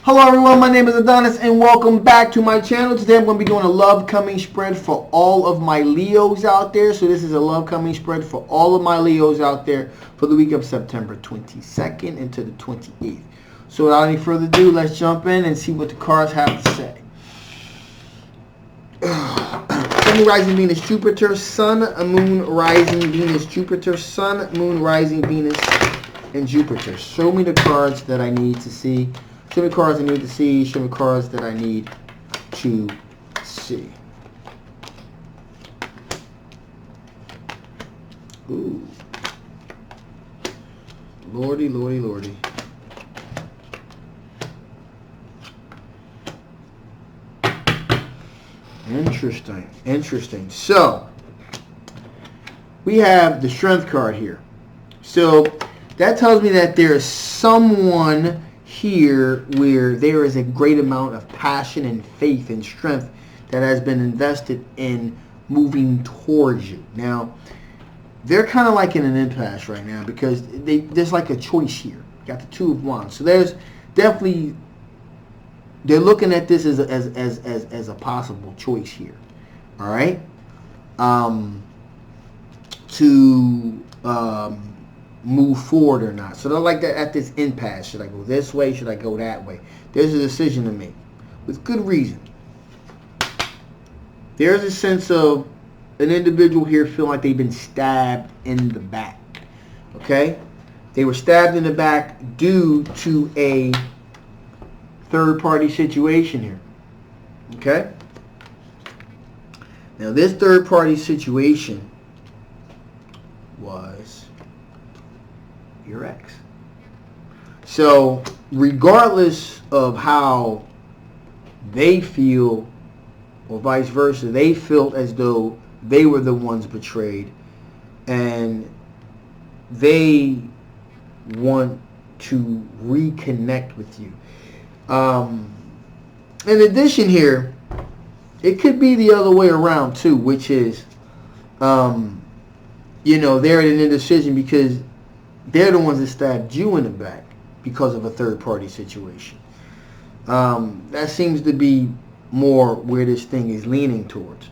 Hello everyone, my name is Adonis and welcome back to my channel. Today I'm going to be doing a love coming spread for all of my Leos out there. So this is a love coming spread for all of my Leos out there for the week of September 22nd into the 28th. So without any further ado, let's jump in and see what the cards have to say. Sun, rising Venus, Jupiter, Sun, Moon, rising Venus, Jupiter, Sun, Moon, rising Venus, and Jupiter. Show me the cards that I need to see. Show me cards I need to see. Show me cards that I need to see. Ooh. Lordy, lordy, lordy. Interesting. Interesting. So, we have the Strength card here. So, that tells me that there is someone here where there is a great amount of passion and faith and strength that has been invested in moving towards you. Now, they're kind of like in an impasse right now because there's like a choice here. Got the Two of Wands. So there's definitely, they're looking at this as a possible choice here. All right? Move forward or not. So they're like that at this impasse. Should I go this way? Should I go that way? There's a decision to make with good reason. There's a sense of an individual here feeling like they've been stabbed in the back. Okay? They were stabbed in the back due to a third-party situation here. Okay? Now this third-party situation was your ex. So regardless of how they feel or vice versa, they felt as though they were the ones betrayed and they want to reconnect with you. In addition here, it could be the other way around too, which is they're in an indecision because they're the ones that stabbed you in the back because of a third-party situation. That seems to be more where this thing is leaning towards.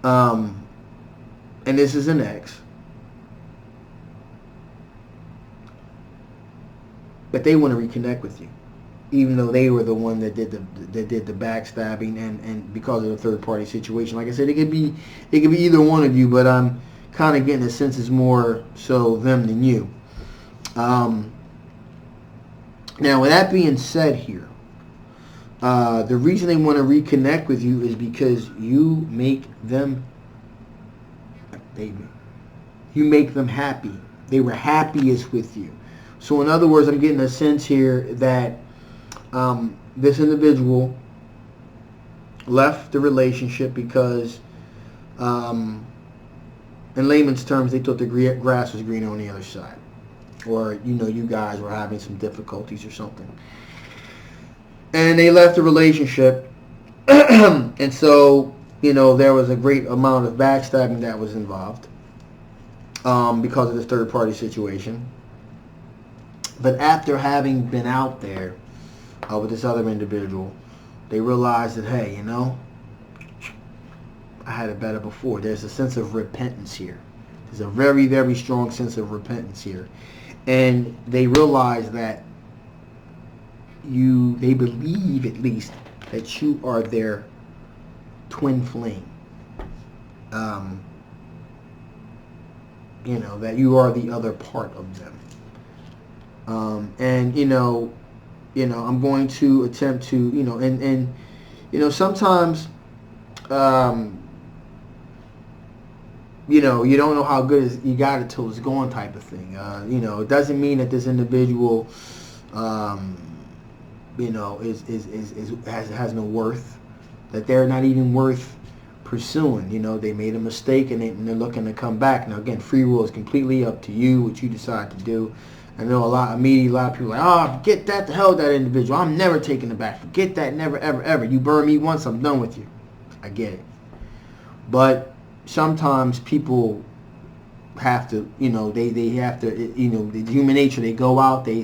And this is an ex. But they want to reconnect with you, even though they were the one that did the backstabbing and because of the third-party situation. Like I said, it could be either one of you, but I'm kind of getting a sense it's more so them than you. Now, with that being said here, the reason they want to reconnect with you is because you make them happy. They were happiest with you. So, in other words, I'm getting a sense here that this individual left the relationship because, in layman's terms, they thought the grass was greener on the other side. Or, you guys were having some difficulties or something. And they left the relationship. And so, there was a great amount of backstabbing that was involved because of this third-party situation. But after having been out there with this other individual, they realized that, hey, I had it better before. There's a sense of repentance here. There's a very, very strong sense of repentance here. And they realize that they believe at least that you are their twin flame. That you are the other part of them. And I'm going to attempt to, sometimes, you don't know how good you got it till it's gone type of thing. It doesn't mean that this individual, has no worth, that they're not even worth pursuing. They made a mistake and they're looking to come back. Now, again, free will is completely up to you, what you decide to do. I know a lot of people are like, forget that, the hell with that individual. I'm never taking it back. Forget that, never, ever, ever. You burn me once, I'm done with you. I get it. But sometimes people have to, they have to, the human nature, they go out, they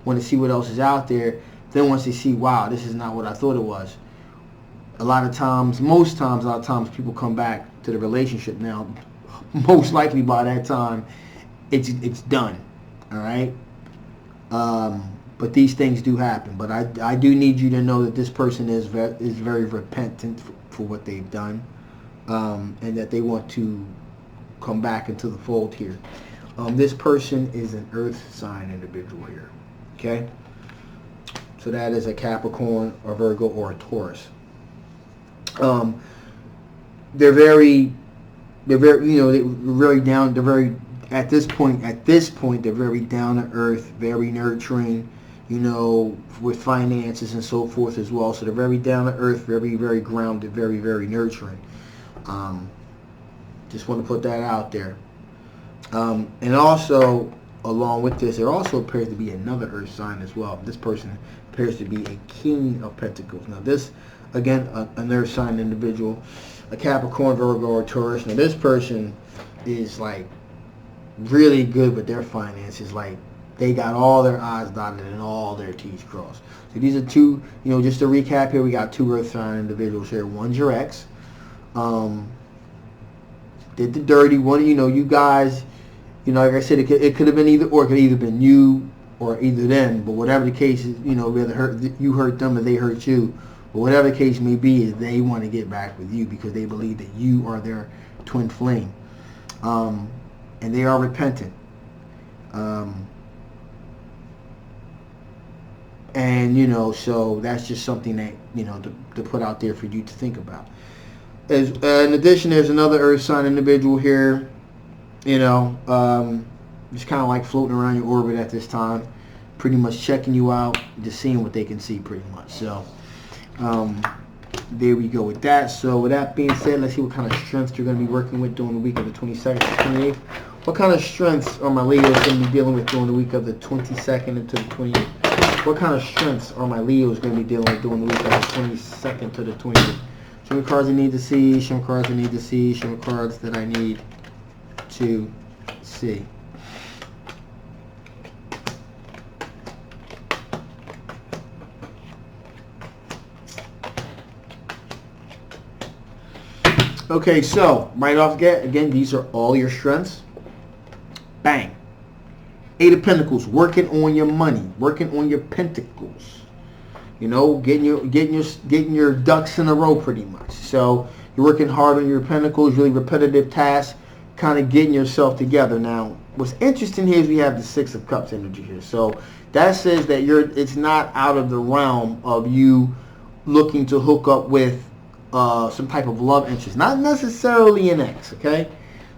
want to see what else is out there, Then once they see, wow, this is not what I thought it was, a lot of times, a lot of times people come back to the relationship. Now, most likely by that time, it's done. All right. But these things do happen. But I do need you to know that this person is very repentant for what they've done, and that they want to come back into the fold here. This person is an earth sign individual here. Okay. So that is a Capricorn, or Virgo, or a Taurus. They're very, they're very down. They're very, at this point, they're very down to earth, very nurturing, with finances and so forth as well. So they're very down to earth, very, very grounded, very, very nurturing. Just want to put that out there. And also, along with this, there also appears to be another earth sign as well. This person appears to be a King of Pentacles. Now this, again, an earth sign individual, a Capricorn, Virgo, or Taurus. Now this person is like really good with their finances. Like they got all their I's dotted and all their T's crossed. So these are two, just to recap here, we got two earth sign individuals here. One's your ex. Did the dirty one. You guys, like I said, it could have been either or. It could either been you or either them. But whatever the case is, whether you hurt them or they hurt you. But whatever the case may be, is they want to get back with you because they believe that you are their twin flame. And they are repentant. And, so that's just something that, to put out there for you to think about. In addition, there's another earth sign individual here, just kind of like floating around your orbit at this time, pretty much checking you out, just seeing what they can see pretty much. So, there we go with that. So with that being said, let's see what kind of strengths you're going to be working with during the week of the 22nd to 28th. What kind of strengths are my Leos going to be dealing with during the week of the 22nd into the 28th? What kind of strengths are my Leos going to be dealing with during the week of the 22nd to the 28th? Show me cards I need to see. Show me cards I need to see. Show me cards that I need to see. Okay, so right off the again, these are all your strengths. Bang. Eight of Pentacles, working on your money, working on your pentacles. Getting your ducks in a row pretty much. So you're working hard on your pentacles, really repetitive tasks, kind of getting yourself together. Now, what's interesting here is we have the Six of Cups energy here. So that says that it's not out of the realm of you looking to hook up with some type of love interest, not necessarily an ex, okay?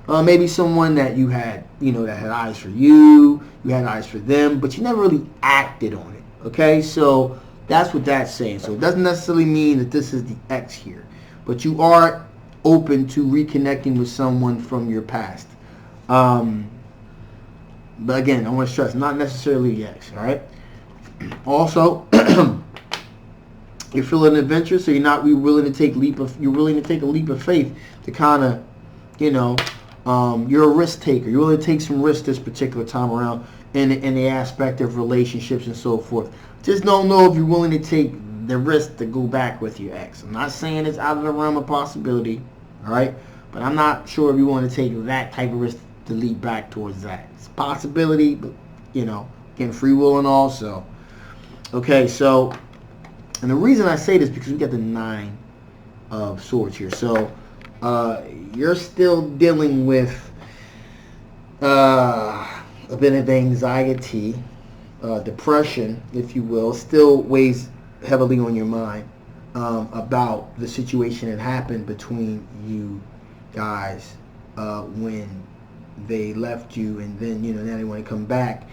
Maybe someone that you had, that had eyes for you had eyes for them, but you never really acted on it, okay? So that's what that's saying. So it doesn't necessarily mean that this is the ex here, but you are open to reconnecting with someone from your past. But again, I want to stress, not necessarily the ex, all right? Also, you're feeling adventurous, so you're willing to take a leap of faith to kind of, you're a risk taker. You're willing to take some risks this particular time around in the aspect of relationships and so forth. Just don't know if you're willing to take the risk to go back with your ex. I'm not saying it's out of the realm of possibility, all right? But I'm not sure if you want to take that type of risk to lead back towards that. It's a possibility, but, again, free will and all. So, okay, so, and the reason I say this is because we got the Nine of Swords here. So, you're still dealing with a bit of anxiety, depression, if you will, still weighs heavily on your mind about the situation that happened between you guys when they left you, and then now they want to come back.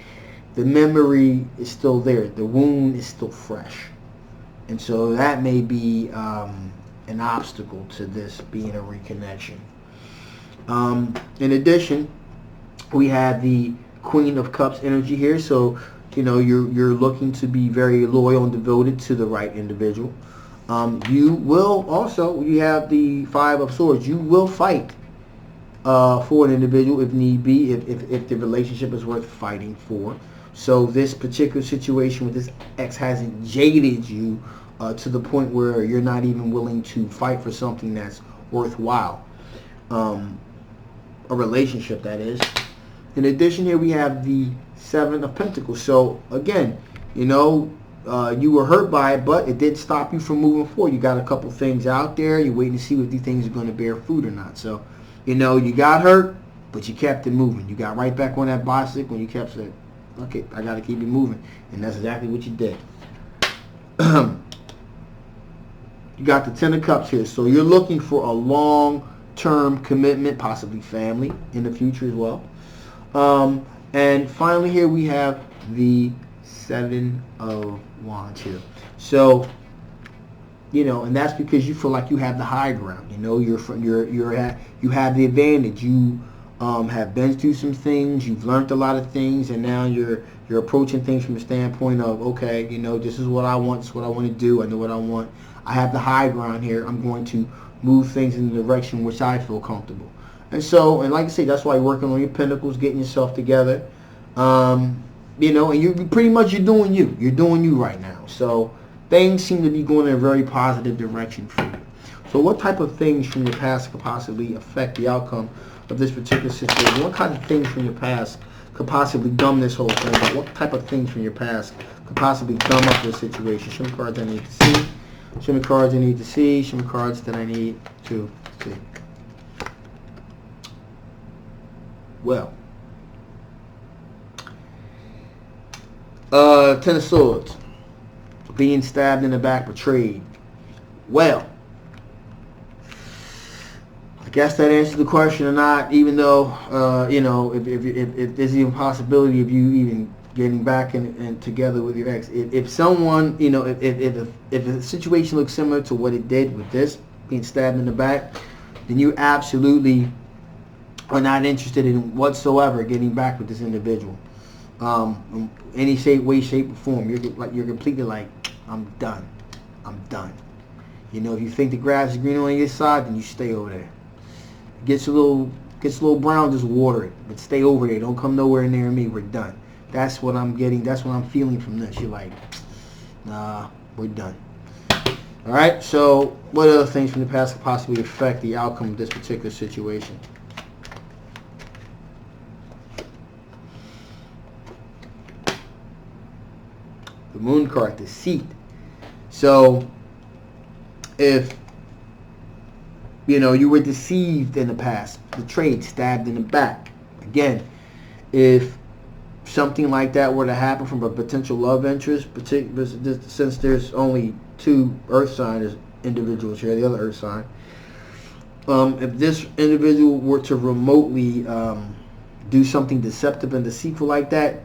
The memory is still there. The wound is still fresh, and so that may be an obstacle to this being a reconnection. In addition, we have the Queen of Cups energy here. So you're looking to be very loyal and devoted to the right individual. You will also, you have the Five of Swords. You will fight for an individual if need be, if the relationship is worth fighting for. So this particular situation with this ex hasn't jaded you to the point where you're not even willing to fight for something that's worthwhile. A relationship, that is. In addition, here we have the Seven of Pentacles. So again, you know, you were hurt by it, but it didn't stop you from moving forward. You got a couple things out there. You're waiting to see if these things are going to bear fruit or not. So, you know, you got hurt, but you kept it moving. You got right back on that bicycle and you kept saying, okay, I got to keep it moving. And that's exactly what you did. You got the Ten of Cups here. So you're looking for a long-term commitment, possibly family in the future as well. And finally here we have the Seven of Wands here. So, you know, and that's because you feel like you have the high ground. You know, you have the advantage. You have been through some things. You've learned a lot of things, and now you're approaching things from the standpoint of, okay, you know, this is what I want. This is what I want to do. I know what I want. I have the high ground here. I'm going to move things in the direction which I feel comfortable. And so, and like I say, that's why you're working on your pentacles, getting yourself together. You know, and you're doing you. You're doing you right now. So things seem to be going in a very positive direction for you. So what type of things from your past could possibly affect the outcome of this particular situation? What kind of things from your past could possibly gum this whole thing? What type of things from your past could possibly gum up this situation? Show me cards I need to see. Show me cards I need to see. Show me cards that I need to see. Well, Ten of Swords, being stabbed in the back, betrayed. Well, I guess that answers the question or not. Even though you know, if there's even possibility of you even getting back and together with your ex, if someone, you know, if the situation looks similar to what it did with this being stabbed in the back, then you absolutely are not interested in whatsoever getting back with this individual. Any way, shape, or form. You're completely like, I'm done. You know, if you think the grass is green on your side, then you stay over there. Gets a little brown, just water it. But stay over there. Don't come nowhere near me. We're done. That's what I'm getting. That's what I'm feeling from this. You're like, nah, we're done. All right. So, what other things from the past could possibly affect the outcome of this particular situation? The Moon card, deceit. So, if you know you were deceived in the past, betrayed, stabbed in the back, again, if something like that were to happen from a potential love interest, since there's only two Earth sign individuals here, the other Earth sign, if this individual were to remotely do something deceptive and deceitful like that,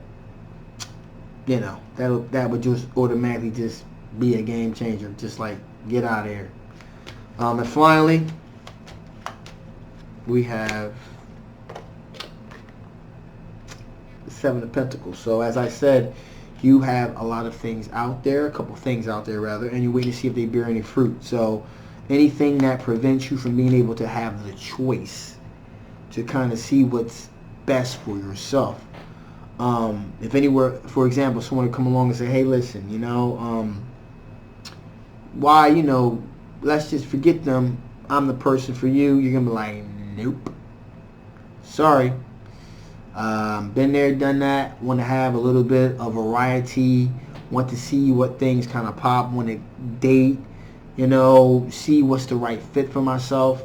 you know, that would just automatically just be a game changer. Just like, get out of here. And finally, we have the Seven of Pentacles. So as I said, you have a lot of things out there, a couple things out there rather, and you're waiting to see if they bear any fruit. So anything that prevents you from being able to have the choice to kind of see what's best for yourself. If anywhere, for example, someone would come along and say, hey, listen, you know, why, you know, let's just forget them. I'm the person for you. You're going to be like, nope. Sorry. Been there, done that. Want to have a little bit of variety. Want to see what things kind of pop. Want to date, you know, see what's the right fit for myself.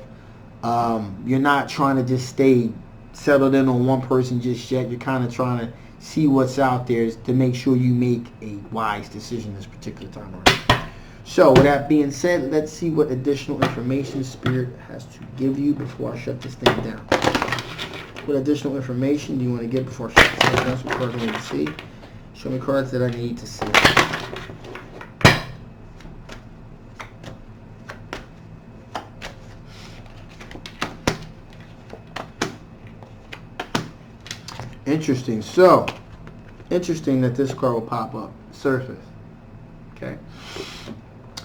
You're not trying to just stay settled in on one person just yet. You're kind of trying to see what's out there to make sure you make a wise decision this particular time around. So with that being said, let's see what additional information Spirit has to give you before I shut this thing down. What additional information do you want to get before I shut this thing down? Some cards I need to see. Show me cards that I need to see. Interesting. So, interesting that this card will pop up, surface. Okay.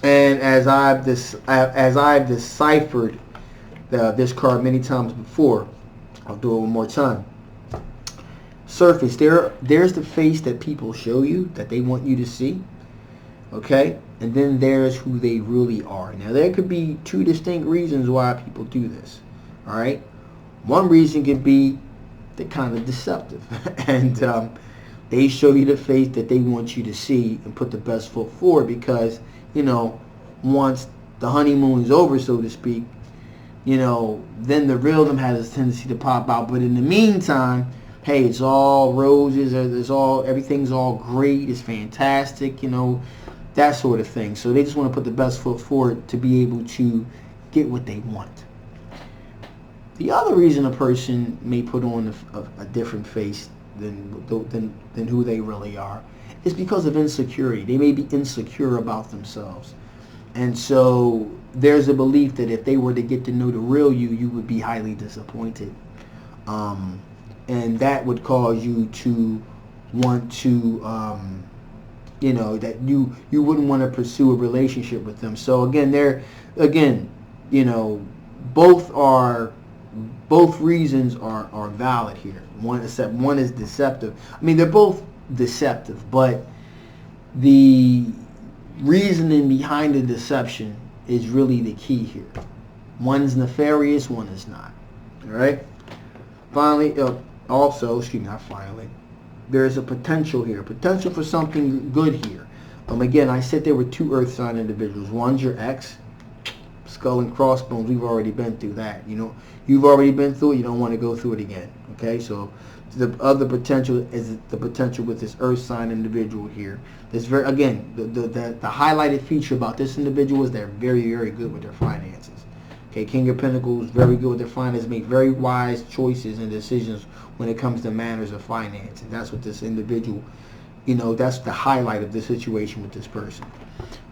And as I've deciphered this card many times before, I'll do it one more time. surface. There's the face that people show you that they want you to see. Okay? And then there's who they really are. Now, there could be two distinct reasons why people do this. All right? One reason could be they're kind of deceptive. And they show you the face that they want you to see and put the best foot forward because, once the honeymoon is over, so to speak, then the real them has a tendency to pop out. But in the meantime, hey, it's all roses, everything's all great, it's fantastic, that sort of thing. So they just want to put the best foot forward to be able to get what they want. The other reason a person may put on a different face than who they really are is because of insecurity. They may be insecure about themselves. And so there's a belief that if they were to get to know the real you, you would be highly disappointed. And that would cause you to want to, that you wouldn't want to pursue a relationship with them. So both reasons are valid here. One is deceptive. I mean, they're both deceptive, but the reasoning behind the deception is really the key here. One's nefarious, one is not. All right. Finally, there's a potential here, potential for something good here. Again, I said there were two earth sign individuals. One's your ex, skull and crossbones. We've already been through that. You've already been through it. You don't want to go through it again. Okay, so the other potential is the potential with this earth sign individual here. This the highlighted feature about this individual is they're very, very good with their finances. Okay, King of Pentacles, very good with their finances, make very wise choices and decisions when it comes to matters of finance. And that's what this individual, that's the highlight of the situation with this person.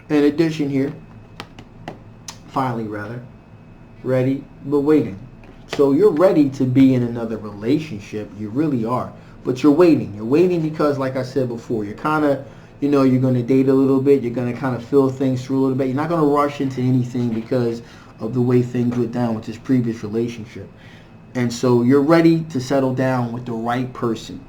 In addition here, finally ready but waiting. So you're ready to be in another relationship. You really are. But you're waiting. You're waiting because, like I said before, you're kind of, you're going to date a little bit. You're going to kind of feel things through a little bit. You're not going to rush into anything because of the way things went down with this previous relationship. And so you're ready to settle down with the right person,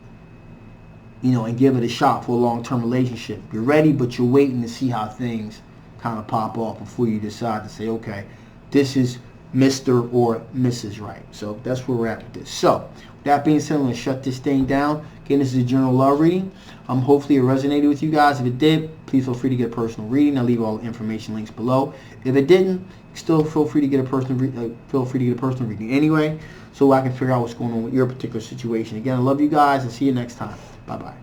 and give it a shot for a long-term relationship. You're ready, but you're waiting to see how things kind of pop off before you decide to say, okay, this is Mr. or Mrs. Right. So that's where we're at with this. So with that being said, I'm going to shut this thing down. Again, this is a general love reading. Hopefully it resonated with you guys. If it did, please feel free to get a personal reading. I'll leave all the information links below. If it didn't, still feel free to get a personal reading anyway, so I can figure out what's going on with your particular situation. Again, I love you guys and see you next time. Bye bye.